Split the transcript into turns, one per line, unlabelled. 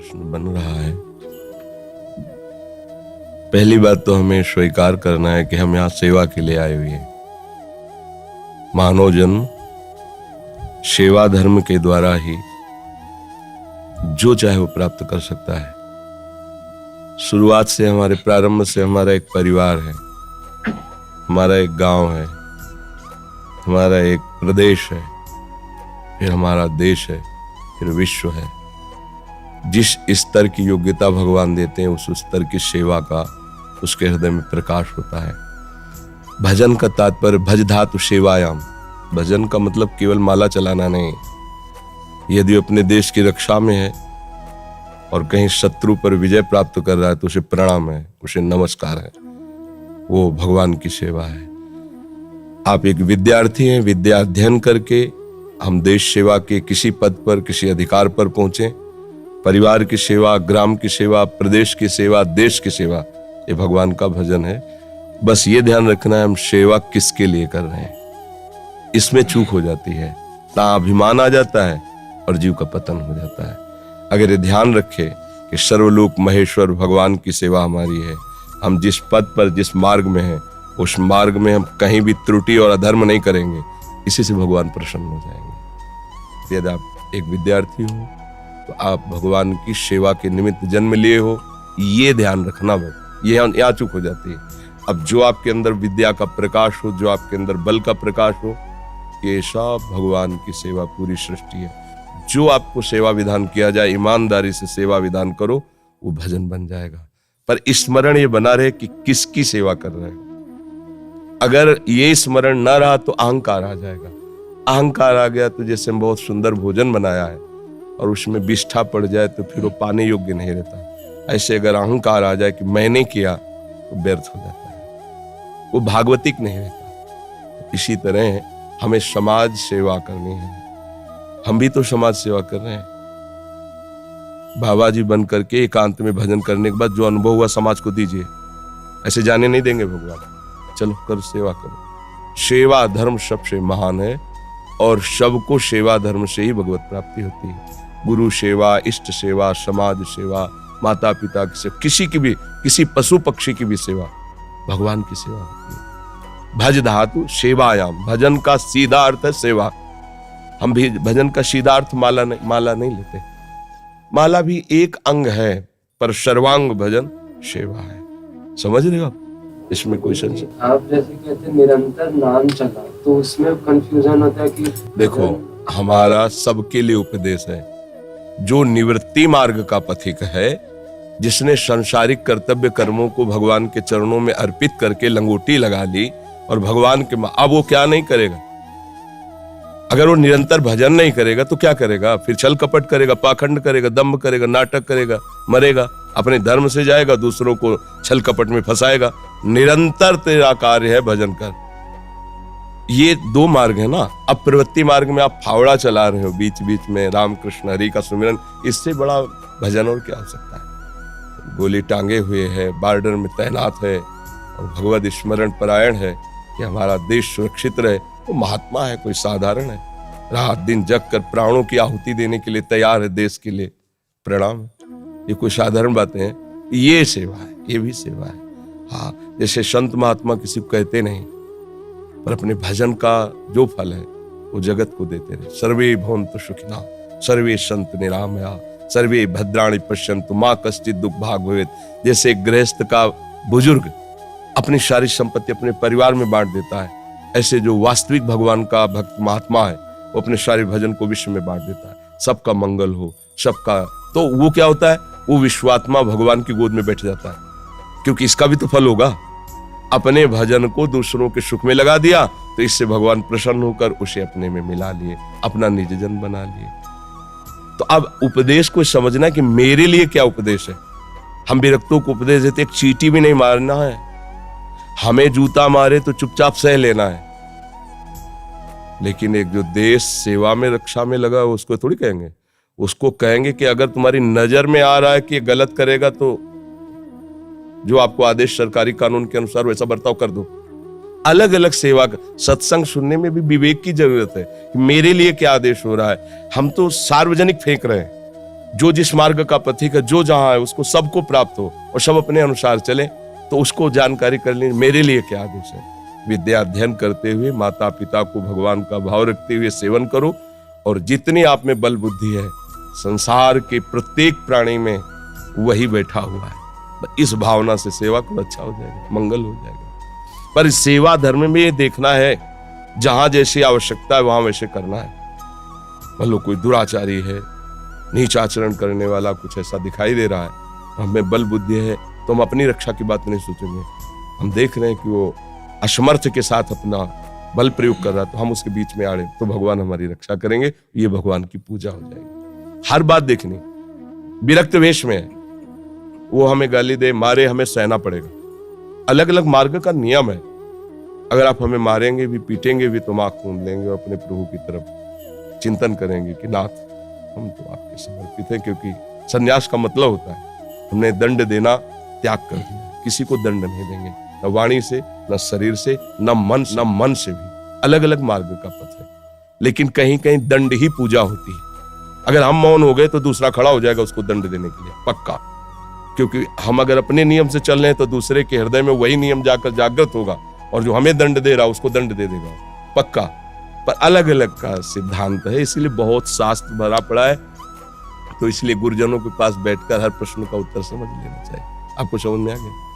प्रश्न बन रहा है। पहली बात तो हमें स्वीकार करना है कि हम यहाँ सेवा के लिए आए हुए हैं। मानव जन्म सेवा धर्म के द्वारा ही जो चाहे वो प्राप्त कर सकता है। शुरुआत से हमारे प्रारंभ से हमारा एक परिवार है, हमारा एक गांव है, हमारा एक प्रदेश है, फिर हमारा देश है, फिर विश्व है। जिस स्तर की योग्यता भगवान देते हैं उस स्तर की सेवा का उसके हृदय में प्रकाश होता है। भजन का तात्पर्य भज धातु सेवायाम। भजन का मतलब केवल माला चलाना नहीं। यदि अपने देश की रक्षा में है और कहीं शत्रु पर विजय प्राप्त कर रहा है तो उसे प्रणाम है, उसे नमस्कार है, वो भगवान की सेवा है। आप एक विद्यार्थी हैं, विद्या अध्ययन करके हम देश सेवा के किसी पद पर किसी अधिकार पर पहुंचे। परिवार की सेवा, ग्राम की सेवा, प्रदेश की सेवा, देश की सेवा, ये भगवान का भजन है। बस ये ध्यान रखना है हम सेवा किसके लिए कर रहे हैं। इसमें चूक हो जाती है, ना अभिमान आ जाता है और जीव का पतन हो जाता है। अगर ये ध्यान रखे कि सर्वलोक महेश्वर भगवान की सेवा हमारी है, हम जिस पद पर जिस मार्ग में हैं उस मार्ग में हम कहीं भी त्रुटि और अधर्म नहीं करेंगे, इसी से भगवान प्रसन्न हो जाएंगे। यदि आप एक विद्यार्थी हो तो आप भगवान की सेवा के निमित्त जन्म लिए हो, ये ध्यान रखना। बस ये यहाँ चूक हो जाती है। अब जो आपके अंदर विद्या का प्रकाश हो, जो आपके अंदर बल का प्रकाश हो, ये सब भगवान की सेवा पूरी सृष्टि है। जो आपको सेवा विधान किया जाए ईमानदारी से सेवा विधान करो, वो भजन बन जाएगा। पर स्मरण ये बना रहे कि किसकी सेवा कर रहे हैं। अगर ये स्मरण ना रहा तो अहंकार आ जाएगा। अहंकार आ गया तो जैसे हम बहुत सुंदर भोजन बनाया है और उसमें विष्ठा पड़ जाए तो फिर वो पाने योग्य नहीं रहता। ऐसे अगर अहंकार आ जाए कि मैंने किया तो व्यर्थ हो जाता है, वो भागवतिक नहीं रहता। इसी तरह हमें समाज सेवा करनी है। हम भी तो समाज सेवा कर रहे हैं। बाबा जी बन करके एकांत में भजन करने के बाद जो अनुभव हुआ समाज को दीजिए। ऐसे जाने नहीं देंगे भगवान। चलो करो, सेवा करो। सेवा धर्म सबसे महान है और सबको सेवा धर्म से ही भगवत प्राप्ति होती है। गुरु सेवा, इष्ट सेवा, समाज सेवा, माता पिता की सेवा, किसी की भी, किसी पशु पक्षी की भी सेवा भगवान की सेवा होती है। भज धातु सेवायाम। भजन का सीधा अर्थ है सेवा। हम भी भजन का सीधा अर्थ माला नहीं लेते। माला भी एक अंग है पर सर्वांग भजन सेवा है। समझ रहे हो आप? इसमें कोई संशय?
आप जैसे कहते हैं निरंतर नाम चला, तो उसमें कंफ्यूजन होता है कि
देखो, हमारा सबके लिए उपदेश है। जो निवृत्ति मार्ग का पथिक है, जिसने संसारिक कर्तव्य कर्मों को भगवान के चरणों में अर्पित करके लंगोटी लगा ली और भगवान के अब वो क्या नहीं करेगा। अगर वो निरंतर भजन नहीं करेगा तो क्या करेगा? फिर छल कपट करेगा, पाखंड करेगा, दंभ करेगा, नाटक करेगा, मरेगा, अपने धर्म से जाएगा, दूसरों को छल कपट में फंसाएगा। निरंतर तेरा कार्य है भजन कर। ये दो मार्ग है ना। अब प्रवृत्ति मार्ग में आप फावड़ा चला रहे हो, बीच बीच में राम कृष्ण हरि का सुमिरन, इससे बड़ा भजन और क्या हो सकता है? गोली टांगे हुए है, बॉर्डर में तैनात है और भगवत स्मरण परायण है कि हमारा देश सुरक्षित रहे। वो महात्मा है, कोई साधारण है। रात दिन जग कर प्राणों की आहुति देने के लिए तैयार है देश के लिए। प्रणाम। ये कोई साधारण बातें हैं? ये सेवा है, ये भी सेवा है। हाँ, जैसे संत महात्मा किसी को कहते नहीं, पर अपने भजन का जो फल है वो जगत को देते रहे। सर्वे भवन्तु सुखिनः, सर्वे सन्तु निरामया, सर्वे भद्राणि पश्यन्तु मा कश्चित् दुःख भाग् भवेत्। जैसे गृहस्थ का बुजुर्ग अपनी सारी संपत्ति अपने परिवार में बांट देता है, ऐसे जो वास्तविक भगवान का भक्त महात्मा है वो अपने सारे भजन को विश्व में बांट देता है। सबका मंगल हो, सबका। तो वो क्या होता है? वो विश्वात्मा भगवान की गोद में बैठ जाता है, क्योंकि इसका भी तो फल होगा। अपने भजन को दूसरों के सुख में लगा दिया तो इससे भगवान प्रसन्न होकर उसे अपने में मिला लिए, अपना निज जन बना लिए। तो अब उपदेश को समझना कि मेरे लिए क्या उपदेश है। हम विरक्तों को उपदेश देते, एक चींटी भी नहीं मारना है। हमें जूता मारे तो चुपचाप सह लेना है, लेकिन एक जो देश सेवा में रक्षा में लगा उसको थोड़ी कहेंगे। उसको कहेंगे कि अगर तुम्हारी नजर में आ रहा है कि ये गलत करेगा तो जो आपको आदेश सरकारी कानून के अनुसार वैसा बर्ताव कर दो। अलग अलग सेवा का सत्संग सुनने में भी विवेक की जरूरत है कि मेरे लिए क्या आदेश हो रहा है। हम तो सार्वजनिक फेंक रहे हैं, जो जिस मार्ग का पथिक है, जो जहां है उसको सबको प्राप्त हो और सब अपने अनुसार चले, तो उसको जानकारी कर ली मेरे लिए क्या आदेश है। विद्या अध्ययन करते हुए माता पिता को भगवान का भाव रखते हुए सेवन करो, और जितनी आप में बल बुद्धि है संसार के प्रत्येक प्राणी में वही बैठा हुआ है। इस भावना से सेवा को अच्छा हो जाएगा, मंगल हो जाएगा। पर इस सेवा धर्म में ये देखना है जहां जैसी आवश्यकता है वहां वैसे करना है। मान लो कोई दुराचारी है, नीच आचरण करने वाला कुछ ऐसा दिखाई दे रहा है, हमें बल बुद्धि है तो हम अपनी रक्षा की बात नहीं सोचेंगे। हम देख रहे हैं कि वो असमर्थ के साथ अपना बल प्रयोग कर रहा है, तो हम उसके बीच में आड़े तो भगवान हमारी रक्षा करेंगे। ये भगवान की पूजा हो जाएगी। हर बात देखनी, विरक्त वेश में है, वो हमें गाली दे मारे हमें सहना पड़ेगा। अलग अलग मार्ग का नियम है। अगर आप हमें मारेंगे भी पीटेंगे भी तो हम आंख मूंद लेंगे और अपने प्रभु की तरफ चिंतन करेंगे कि नाथ हम तो आपके समर्पित हैं, क्योंकि संन्यास का मतलब होता है हमने दंड देना त्याग कर दिया। किसी को दंड नहीं देंगे, न वाणी से, न शरीर से, न मन से भी। अलग अलग मार्ग का पथ है, लेकिन कहीं कहीं दंड ही पूजा होती है। अगर हम मौन हो गए तो दूसरा खड़ा हो जाएगा उसको दंड देने के लिए, पक्का। क्योंकि हम अगर अपने नियम से चल रहे हैं तो दूसरे के हृदय में वही नियम जाकर जागृत होगा, और जो हमें दंड दे रहा उसको दंड दे देगा, पक्का। पर अलग अलग का सिद्धांत है, इसलिए बहुत शास्त्र भरा पड़ा है। तो इसलिए गुरुजनों के पास बैठकर हर प्रश्न का उत्तर समझ लेना चाहिए। आपको समझ में आ गया?